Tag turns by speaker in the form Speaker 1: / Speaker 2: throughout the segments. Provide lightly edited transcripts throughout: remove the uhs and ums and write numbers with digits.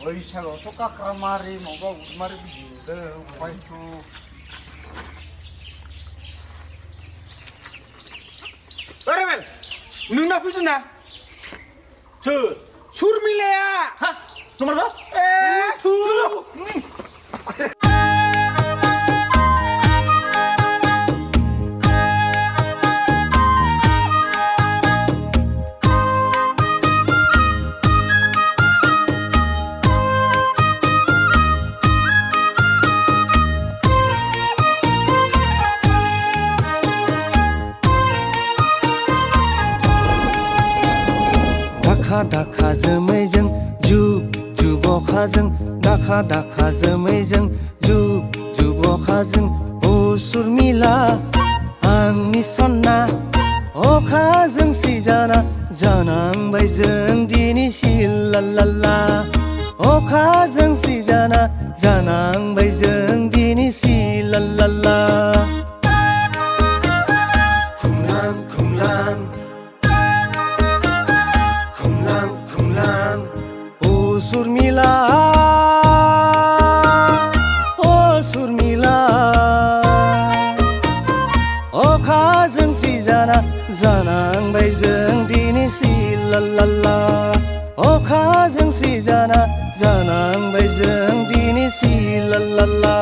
Speaker 1: बैसागआवथ' काक्रामारि माबा उदमारि बिदों ओमफ्रायथ'
Speaker 2: रेबेल नोंना फैदों ना
Speaker 1: सोर
Speaker 2: सुरमिलाया
Speaker 1: हा नंमारगौ
Speaker 2: थु
Speaker 3: दाखा जोमैजों जुब जुब अखाजों दाखा जोमैजों जुब जुब अखाजों ओ सुरमिला आंनि सना अखाजों सिजाना जानांबाय जों दिनै सिलालाला अखाजों सिजाना जानांबाय जों दिनै सिलालाला सुरमिला ओ सुरमिला अखाजों सिजाना जानांबाय जों दिनै सिलालाला अखाजों सिजाना जानांबाय जों दिनै सिलालाला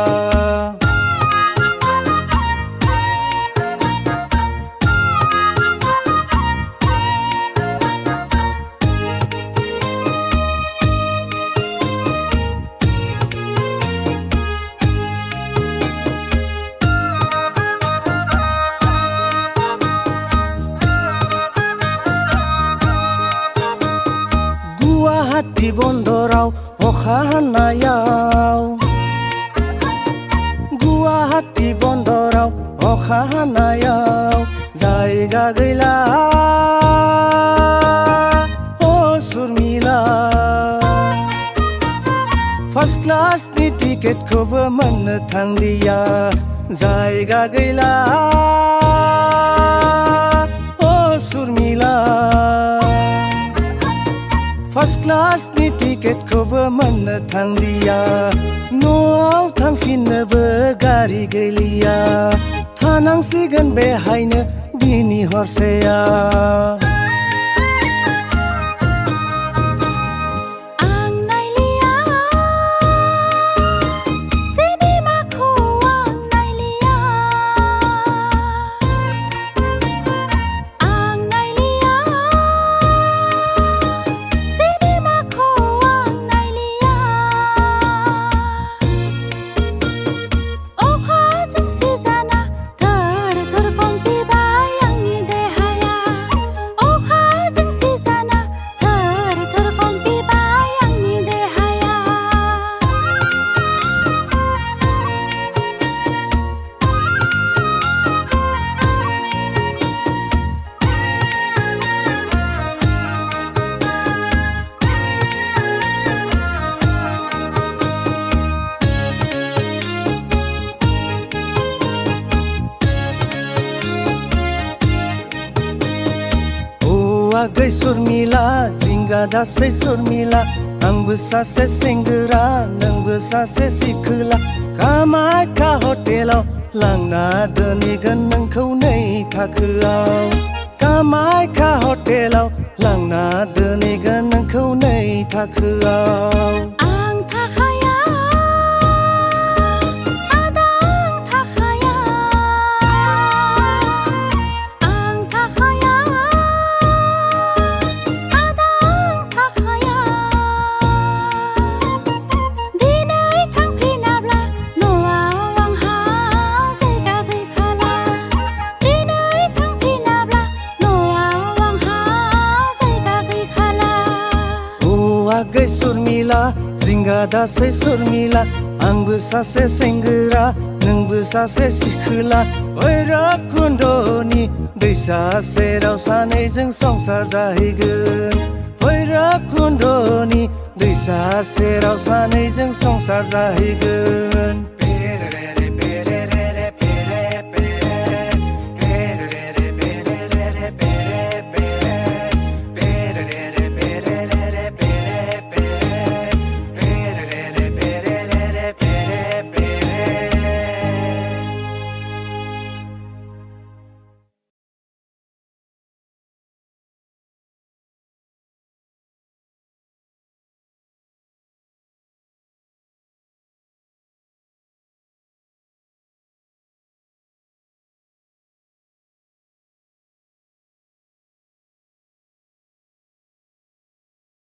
Speaker 3: गुवाहाटी बन्दराव अखा हानायाव गुवाहाटी बन्दराव अखा हानायाव जायगा गैला अ सुरमिला फार्स्ट क्लासनि टिकेटखौबो मोननो थांलिया जायगा गैला अ सुरमिला फार्स्ट क्लासनि टिकेटखौबो मोननो थांलिया न'आव थांफिननोबो गारि गैलिया थानांसिगोन बेहायनो दिनै हरसेया आगै सुरमिला जिंगा दासै सुरमिला आंबो सासे सेंग्रा नोंबो सासे सिखोला कामाख्या हटेलाव लांना दोनहैगोन नोंखौ नै थाखोआव कामाख्या हटेलाव लांना दोनहैगोन नोंखौ नै थाखोआव आगै सुरमिला जिंगा दासै सुरमिला आंबो सासे सेंग्रा नोंबो सासे सिखोला भैरबकुन्दनि दैसा सेराव सानैजों संसार जाहैगोन भैरबकुन्दनि दैसा सेराव सानैजों संसार जाहैगोन